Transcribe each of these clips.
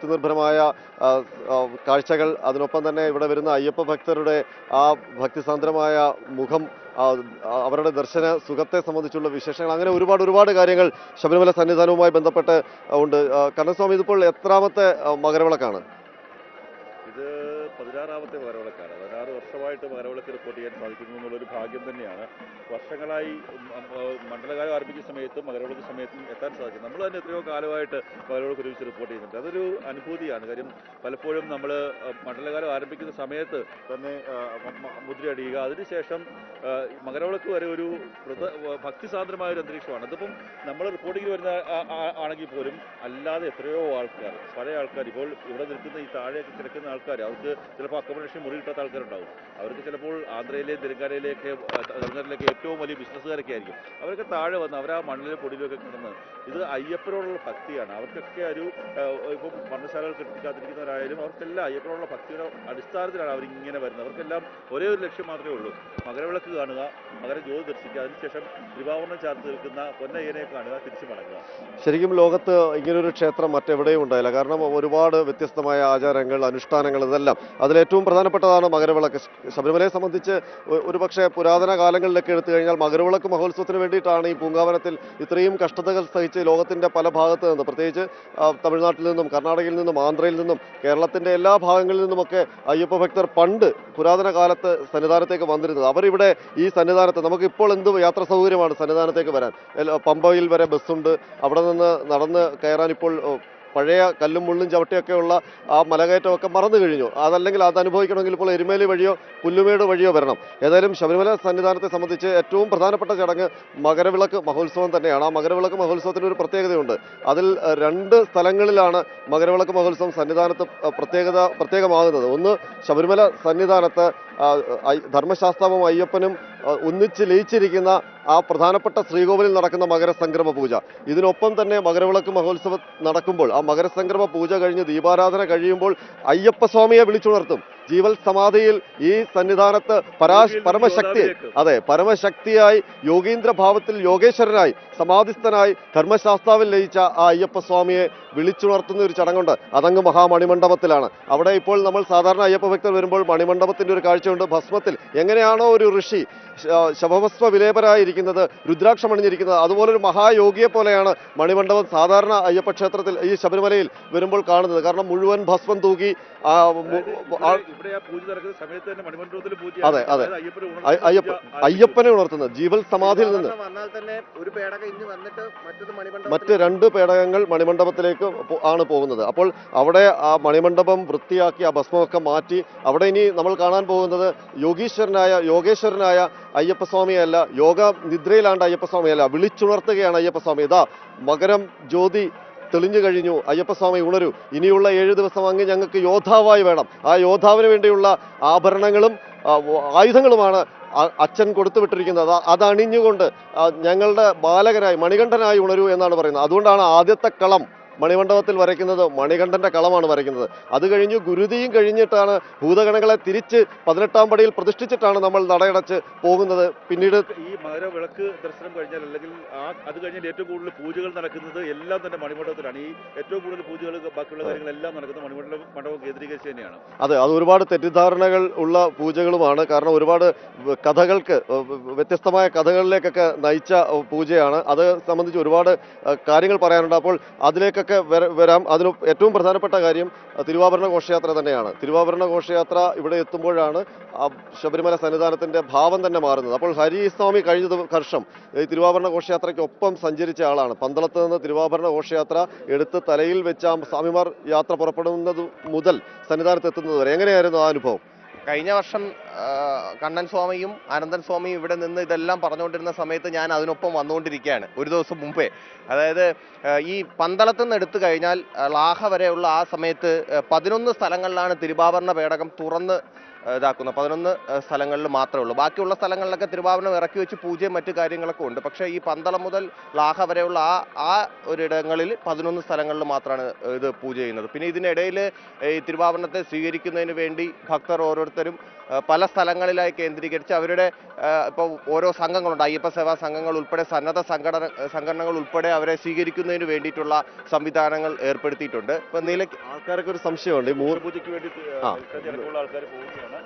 ഭക്തിനിർഭരമായ കാഴ്ചകൾ, അതിനൊപ്പം തന്നെ ഇവിടെ വരുന്ന അയ്യപ്പ ഭക്തരുടെ ആ ഭക്തിസാന്ദ്രമായ മുഖം, അവരുടെ ദർശന സുഖത്തെ സംബന്ധിച്ചുള്ള വിശേഷങ്ങൾ, അങ്ങനെ ഒരുപാട് കാര്യങ്ങൾ ശബരിമല സന്നിധാനവുമായി ബന്ധപ്പെട്ട് ഉണ്ട്. കണ്ണസ്വാമി, ഇതിപ്പോൾ എത്രാമത്തെ മകരവിളക്കാണ്? ഇത് 16ാമത്തെ മകരവിളക്കാണ്. 16 വർഷമായിട്ട് മകരവിളക്ക് റിപ്പോർട്ട് ചെയ്യാൻ സാധിക്കുന്നു എന്നുള്ളൊരു ഭാഗ്യം തന്നെയാണ്. വർഷങ്ങളായി മണ്ഡലകാലം ആരംഭിക്കുന്ന സമയത്തും മകരവിളക്ക് സമയത്തും എത്താൻ സാധിക്കും. നമ്മൾ തന്നെ എത്രയോ കാലമായിട്ട് മകരവിളക്ക് ഒരുമിച്ച് റിപ്പോർട്ട് ചെയ്യുന്നുണ്ട്. അതൊരു അനുഭൂതിയാണ്. കാര്യം പലപ്പോഴും നമ്മൾ മണ്ഡലകാലം ആരംഭിക്കുന്ന സമയത്ത് തന്നെ മുദ്രയടിയുക, അതിനുശേഷം മകരവിളക്ക് വരെ ഒരു ഭക്തിസാന്ദ്രമായ ഒരു അന്തരീക്ഷമാണ്. അതിപ്പം നമ്മൾ റിപ്പോർട്ടിങ്ങിൽ വരുന്ന ആണെങ്കിൽ പോലും അല്ലാതെ എത്രയോ ആൾക്കാർ, പല ആൾക്കാർ ഇപ്പോൾ ഇവിടെ നിൽക്കുന്ന ഈ താഴെയൊക്കെ കിടക്കുന്ന ആൾക്കാർ, അവർക്ക് ചിലപ്പോൾ അക്കോമഡേഷൻ മുറി കിട്ടാത്ത ആൾക്കാരുണ്ടാവും. അവർക്ക് ചിലപ്പോൾ ആന്ധ്രയിലെ തെലുങ്കാനയിലേക്ക് തമിഴ്നാട്ടിലേക്ക് ഏറ്റവും വലിയ ബിസിനസ്സുകാരൊക്കെ ആയിരിക്കും. അവരൊക്കെ താഴെ വന്ന് അവർ ആ മണ്ണിലെ പൊടിയിലൊക്കെ കിടന്ന് ഇത് അയ്യപ്പനോടുള്ള ഭക്തിയാണ്. അവർക്കൊക്കെ ഒരു ഇപ്പം പർണ്ണശാലകൾ കെട്ടിക്കാത്തിരിക്കുന്നവരായാലും അവർക്കെല്ലാം അയ്യപ്പനോടുള്ള ഭക്തിയുടെ അടിസ്ഥാനത്തിലാണ് അവരിങ്ങനെ വരുന്നത്. അവർക്കെല്ലാം ഒരേ ഒരു ലക്ഷ്യം മാത്രമേ ഉള്ളൂ: മകരവിളക്ക് കാണുക, മകരജ്യോതി ദർശിക്കുക, അതിനുശേഷം തിരുവാഭരണം ചാർത്ത് നിൽക്കുന്ന പൊന്നയ്യനെ കാണുക, തിരിച്ചു മടങ്ങുക. ശരിക്കും ലോകത്ത് ഇങ്ങനൊരു ക്ഷേത്രം മറ്റെവിടെയും ഉണ്ടായില്ല. കാരണം ഒരുപാട് വ്യത്യസ്തമായ ആചാരങ്ങൾ, അനുഷ്ഠാനങ്ങൾ, ഇതെല്ലാം അതിലേറ്റവും പ്രധാനപ്പെട്ടതാണ് മകരവിളക്ക്. ശബരിമലയെ സംബന്ധിച്ച് ഒരുപക്ഷെ പുരാതന കാലങ്ങളിലൊക്കെ എടുത്തു കഴിഞ്ഞാൽ മകരവിളക്ക് മഹോത്സവത്തിന് വേണ്ടിയിട്ടാണ് ഈ പൂങ്കാവനത്തിൽ ഇത്രയും കഷ്ടതകൾ സഹിച്ച് ലോകത്തിൻ്റെ പല ഭാഗത്ത് നിന്ന്, പ്രത്യേകിച്ച് തമിഴ്നാട്ടിൽ നിന്നും കർണാടകയിൽ നിന്നും ആന്ധ്രയിൽ നിന്നും കേരളത്തിൻ്റെ എല്ലാ ഭാഗങ്ങളിൽ നിന്നുമൊക്കെ അയ്യപ്പ ഭക്തർ പണ്ട് പുരാതന കാലത്ത് സന്നിധാനത്തേക്ക് വന്നിരുന്നത്. അവരിവിടെ ഈ സന്നിധാനത്ത് നമുക്കിപ്പോൾ എന്ത് യാത്രാ സൗകര്യമാണ് സന്നിധാനത്തേക്ക് വരാൻ. പമ്പയിൽ വരെ ബസ്സുണ്ട്. അവിടെ നിന്ന് നടന്ന് കയറാൻ ഇപ്പോൾ പഴയ കല്ലും മുള്ളും ചവിട്ടിയൊക്കെയുള്ള ആ മലകയറ്റമൊക്കെ മറന്നു കഴിഞ്ഞു. അതല്ലെങ്കിൽ അത് അനുഭവിക്കണമെങ്കിൽ ഇപ്പോൾ എരുമേലി വഴിയോ പുല്ലുമേട് വഴിയോ വരണം. ഏതായാലും ശബരിമല സന്നിധാനത്തെ സംബന്ധിച്ച് ഏറ്റവും പ്രധാനപ്പെട്ട ചടങ്ങ് മകരവിളക്ക് മഹോത്സവം തന്നെയാണ്. ആ മകരവിളക്ക് മഹോത്സവത്തിന് ഒരു പ്രത്യേകതയുണ്ട്. അതിൽ 2 സ്ഥലങ്ങളിലാണ് മകരവിളക്ക് മഹോത്സവം സന്നിധാനത്ത് പ്രത്യേകമാകുന്നത്. ഒന്ന്, ശബരിമല സന്നിധാനത്ത് ധർമ്മശാസ്താവും അയ്യപ്പനും ഒന്നിച്ച് ലയിച്ചിരിക്കുന്ന ആ പ്രധാനപ്പെട്ട ശ്രീകോവിലിൽ നടക്കുന്ന മകരസംക്രമ പൂജ. ഇതിനൊപ്പം തന്നെ മകരവിളക്ക് മഹോത്സവം നടക്കുമ്പോൾ ആ മകരസംക്രമ പൂജ കഴിഞ്ഞ് ദീപാരാധന കഴിയുമ്പോൾ അയ്യപ്പസ്വാമിയെ വിളിച്ചുണർത്തും. ജീവൽ സമാധിയിൽ ഈ സന്നിധാനത്ത് പരമശക്തിയായി യോഗീന്ദ്ര ഭാവത്തിൽ യോഗേശ്വരനായി സമാധിസ്ഥനായി ധർമ്മശാസ്താവിൽ ലയിച്ച ആ അയ്യപ്പസ്വാമിയെ വിളിച്ചുണർത്തുന്ന ഒരു ചടങ്ങുണ്ട്. അതങ്ങ് മഹാമണിമണ്ഡപത്തിലാണ്. അവിടെ ഇപ്പോൾ നമ്മൾ സാധാരണ അയ്യപ്പ ഭക്തർ വരുമ്പോൾ മണിമണ്ഡപത്തിന്റെ ഒരു കാഴ്ചയുണ്ട്. ഭസ്മത്തിൽ എങ്ങനെയാണോ ഒരു ഋഷി ശവഭസ്മ വിലേപരായിരിക്കുന്നത്, രുദ്രാക്ഷമണിഞ്ഞിരിക്കുന്നത്, അതുപോലൊരു മഹായോഗിയെ പോലെയാണ് മണിമണ്ഡപം സാധാരണ അയ്യപ്പ ക്ഷേത്രത്തിൽ ഈ ശബരിമലയിൽ വരുമ്പോൾ കാണുന്നത്. കാരണം മുഴുവൻ ഭസ്മം തൂക്കി അതെ അയ്യപ്പനെ ഉണർത്തുന്നത് ജീവൽ സമാധിയിൽ നിന്ന്. മറ്റ് 2 പേടകങ്ങൾ മണിമണ്ഡപത്തിലേക്ക് ആണ് പോകുന്നത്. അപ്പോൾ അവിടെ ആ മണിമണ്ഡപം വൃത്തിയാക്കി ആ ഭസ്മമൊക്കെ മാറ്റി അവിടെ ഇനി നമ്മൾ കാണാൻ പോകുന്നത് യോഗേശ്വരനായ അയ്യപ്പസ്വാമിയല്ല, യോഗ നിദ്രയിലാണ്ട് അയ്യപ്പസ്വാമിയല്ല, വിളിച്ചുണർത്തുകയാണ് അയ്യപ്പസ്വാമി. ഇതാ മകരം ജ്യോതി തെളിഞ്ഞു കഴിഞ്ഞു, അയ്യപ്പസ്വാമി ഉണരൂ, ഇനിയുള്ള 7 ദിവസം അങ്ങ് ഞങ്ങൾക്ക് യോദ്ധാവായി വേണം. ആ യോദ്ധാവിന് വേണ്ടിയുള്ള ആഭരണങ്ങളും ആയുധങ്ങളുമാണ് അച്ഛൻ കൊടുത്തുവിട്ടിരിക്കുന്നത്. അതണിഞ്ഞുകൊണ്ട് ഞങ്ങളുടെ ബാലകനായി മണികണ്ഠനായി ഉണരൂ എന്നാണ് പറയുന്നത്. അതുകൊണ്ടാണ് ആദ്യത്തെ കളം മണിമണ്ഡപത്തിൽ വരയ്ക്കുന്നത് മണികണ്ഠന്റെ കളമാണ് വരയ്ക്കുന്നത്. അത് കഴിഞ്ഞ് ഗുരുതിയും കഴിഞ്ഞിട്ടാണ് ഭൂതഗണങ്ങളെ തിരിച്ച് 18ാം പടിയിൽ പ്രതിഷ്ഠിച്ചിട്ടാണ് നമ്മൾ നടയടച്ച് പോകുന്നത്. പിന്നീട് ഈ മകരവിളക്ക് ദർശനം കഴിഞ്ഞാൽ അല്ലെങ്കിൽ അത് കഴിഞ്ഞാൽ ഏറ്റവും കൂടുതൽ പൂജകൾ നടക്കുന്നത് എല്ലാം തന്നെ മണിമണ്ഡപത്തിലാണ്. ഈ ഏറ്റവും കൂടുതൽ പൂജകൾ ബാക്കിയുള്ള കാര്യങ്ങളെല്ലാം നടക്കുന്നത് മണ്ഡപം കേന്ദ്രീകരിച്ച് തന്നെയാണ്. അതെ, അത് ഒരുപാട് തെറ്റിദ്ധാരണകൾ ഉള്ള പൂജകളുമാണ്. കാരണം ഒരുപാട് കഥകൾക്ക്, വ്യത്യസ്തമായ കഥകളിലേക്കൊക്കെ നയിച്ച പൂജയാണ്. അത് സംബന്ധിച്ച് ഒരുപാട് കാര്യങ്ങൾ പറയാനുണ്ട്. അപ്പോൾ അതിലേക്കൊക്കെ വരാം. അതിന് ഏറ്റവും പ്രധാനപ്പെട്ട കാര്യം തിരുവാഭരണ ഘോഷയാത്ര തന്നെയാണ്. തിരുവാഭരണ ഘോഷയാത്ര ഇവിടെ എത്തുമ്പോഴാണ് ശബരിമല സന്നിധാനത്തിന്റെ ഭാവം തന്നെ മാറുന്നത്. അപ്പോൾ ഹരിസ്വാമി കഴിഞ്ഞ വർഷം ഈ തിരുവാഭരണ ഘോഷയാത്രയ്ക്കൊപ്പം സഞ്ചരിച്ച ആളാണ്. പന്തളത്ത് നിന്ന് തിരുവാഭരണ ഘോഷയാത്ര എടുത്ത് തലയിൽ വെച്ച സ്വാമിമാർ യാത്ര പുറപ്പെടുന്നത് മുതൽ സന്നിധാനത്ത് എത്തുന്നത് വരെ എങ്ങനെയായിരുന്നു ആ അനുഭവം? കഴിഞ്ഞ വർഷം കണ്ണൻ സ്വാമിയും ആനന്ദൻ സ്വാമിയും ഇവിടെ നിന്ന് ഇതെല്ലാം പറഞ്ഞുകൊണ്ടിരുന്ന സമയത്ത് ഞാൻ അതിനൊപ്പം വന്നുകൊണ്ടിരിക്കുകയാണ് ഒരു ദിവസം മുമ്പേ. അതായത് ഈ പന്തളത്ത് നിന്ന് എടുത്തു കഴിഞ്ഞാൽ ലാഹ വരെയുള്ള ആ സമയത്ത് 11 സ്ഥലങ്ങളിലാണ് തിരുവാഭരണ പേടകം തുറന്ന് ഇതാക്കുന്ന 11 സ്ഥലങ്ങളിൽ മാത്രമേ ഉള്ളൂ. ബാക്കിയുള്ള സ്ഥലങ്ങളിലൊക്കെ തിരുവാഭരണം ഇറക്കി വെച്ച് പൂജയും മറ്റു കാര്യങ്ങളൊക്കെ ഉണ്ട്. പക്ഷേ ഈ പന്തളം മുതൽ ലാഹ വരെയുള്ള ആ ഒരിടങ്ങളിൽ 11 സ്ഥലങ്ങളിൽ മാത്രമാണ് ഇത് പൂജ ചെയ്യുന്നത്. പിന്നെ ഇതിനിടയിൽ ഈ തിരുവാഭരണത്തെ സ്വീകരിക്കുന്നതിന് വേണ്ടി ഭക്തർ ഓരോരുത്തരും പല സ്ഥലങ്ങളിലായി കേന്ദ്രീകരിച്ച് അവരുടെ ഇപ്പോൾ ഓരോ സംഘങ്ങളുണ്ട്, അയ്യപ്പ സേവാ സംഘങ്ങൾ ഉൾപ്പെടെ സന്നദ്ധ സംഘടനകൾ ഉൾപ്പെടെ അവരെ സ്വീകരിക്കുന്നതിന് വേണ്ടിയിട്ടുള്ള സംവിധാനങ്ങൾ ഏർപ്പെടുത്തിയിട്ടുണ്ട്. ഇപ്പൊ ആൾക്കാർക്ക് ഒരു സംശയമുണ്ട്, ഈ പൂജയ്ക്ക് വേണ്ടി ജനങ്ങളുള്ള ആൾക്കാർ പോവുകയാണ്.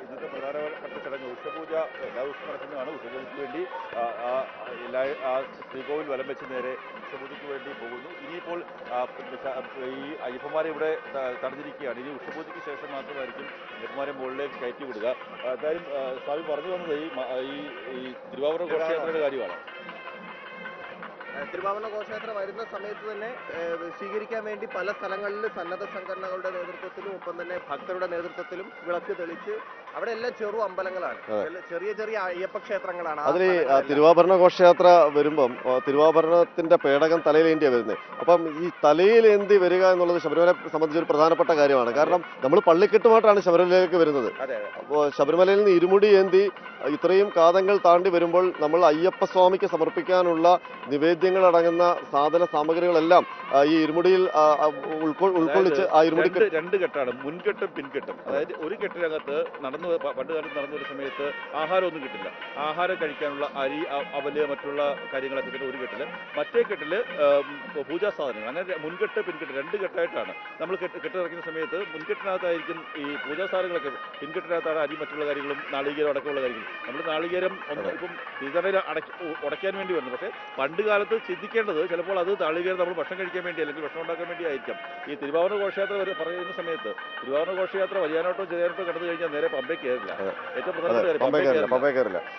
ഇന്നത്തെ പ്രധാനപ്പെട്ട ചടങ്ങ് ഉഷപൂജ എല്ലാ ദിവസവും നടക്കുന്നതാണ്. ഉഷപൂജയ്ക്ക് വേണ്ടി ആ ശ്രീകോവിൽ വലം വെച്ച് നേരെ ഉഷപൂജയ്ക്ക് വേണ്ടി പോകുന്നു. ഇനിയിപ്പോൾ ഈ അയ്യപ്പന്മാരെ ഇവിടെ തടഞ്ഞിരിക്കുകയാണ്. ഇനി ഉഷപൂജയ്ക്ക് ശേഷം മാത്രമായിരിക്കും അയ്യപ്പന്മാരെ മുകളിലേക്ക് കയറ്റി വിടുക. എന്തായാലും സ്വാമി പറഞ്ഞു വന്നത് ഈ തിരുവാഭരണ ഘോഷയാത്രയുടെ കാര്യമാണ്. തിരുവാഭരണ ഘോഷയാത്ര വരുന്ന സമയത്ത് തന്നെ സ്വീകരിക്കാൻ വേണ്ടി പല സ്ഥലങ്ങളിൽ സന്നദ്ധ സംഘടനകളുടെ നേതൃത്വത്തിലും ഒപ്പം തന്നെ ഭക്തരുടെ നേതൃത്വത്തിലും വിളക്ക് തെളിച്ച് അവിടെ എല്ലാം ചെറു അമ്പലങ്ങളാണ്, ചെറിയ ചെറിയ അയ്യപ്പ ക്ഷേത്രങ്ങളാണ്. അതിൽ തിരുവാഭരണ ഘോഷയാത്ര വരുമ്പം തിരുവാഭരണത്തിന്റെ പേടകം തലയിലേന്തിയാണ് വരുന്നത്. അപ്പം ഈ തലയിലേന്തി വരിക എന്നുള്ളത് ശബരിമലയെ സംബന്ധിച്ച് ഒരു പ്രധാനപ്പെട്ട കാര്യമാണ്. കാരണം നമ്മൾ പള്ളിക്കെട്ടുമായിട്ടാണ് ശബരിമലയിലേക്ക് വരുന്നത്. അപ്പോൾ ശബരിമലയിൽ നിന്ന് ഇരുമുടി ഏന്തി ഇത്രയും കാതങ്ങൾ താണ്ടി വരുമ്പോൾ നമ്മൾ അയ്യപ്പസ്വാമിക്ക് സമർപ്പിക്കാനുള്ള നിവേദ്യങ്ങൾ അടങ്ങുന്ന സാധന സാമഗ്രികളെല്ലാം ഈ ഇരുമുടിയിൽ ഉൾക്കൊള്ളിച്ച് ആ ഇരുമുടി രണ്ട് കെട്ടാണ്, മുൻകെട്ടും പിൻകെട്ടും. അതായത് ഒരു കെട്ടിനകത്ത് പണ്ട് കാലത്ത് നടന്ന ഒരു സമയത്ത് ആഹാരമൊന്നും കിട്ടില്ല. ആഹാരം കഴിക്കാനുള്ള അരി, അവല്, മറ്റുള്ള കാര്യങ്ങളൊക്കെ കിട്ടും ഒരു കെട്ടില്. മറ്റേ കെട്ടില് പൂജാ സാധനങ്ങൾ. അങ്ങനെ മുൻകെട്ട് പിൻകെട്ട് രണ്ട് കെട്ടായിട്ടാണ് നമ്മൾ കെട്ടിറക്കുന്ന സമയത്ത്. മുൻകെട്ടിനകത്തായിരിക്കും ഈ പൂജാ സാധനങ്ങളൊക്കെ, പിൻകെട്ടിനകത്താണ് അരി, മറ്റുള്ള കാര്യങ്ങളും നാളികേരം അടക്കമുള്ള കാര്യങ്ങൾ. നമ്മൾ നാളികേരം ഇപ്പം സീസണിൽ ഉടയ്ക്കാൻ വേണ്ടി വരുന്നു. പക്ഷേ പണ്ട് കാലത്ത് ചിന്തിക്കേണ്ടത് ചിലപ്പോൾ അത് നാളികേരം നമ്മൾ ഭക്ഷണം കഴിക്കാൻ വേണ്ടി അല്ലെങ്കിൽ ഭക്ഷണം ഉണ്ടാക്കാൻ വേണ്ടി ആയിരിക്കാം. ഈ തിരുവാഭരണ ഘോഷയാത്ര പറയുന്ന സമയത്ത് തിരുവാഭരണ ഘോഷയാത്ര വലിയാനോട്ടോ ചെറിയാനോട്ടോ കടന്നു കഴിഞ്ഞാൽ നേരെ പമ്പയ്ക്ക് കയറില്ല. ഏറ്റവും പ്രധാനപ്പെട്ട കാര്യം പമ്പയ്ക്ക് കയറില്ല.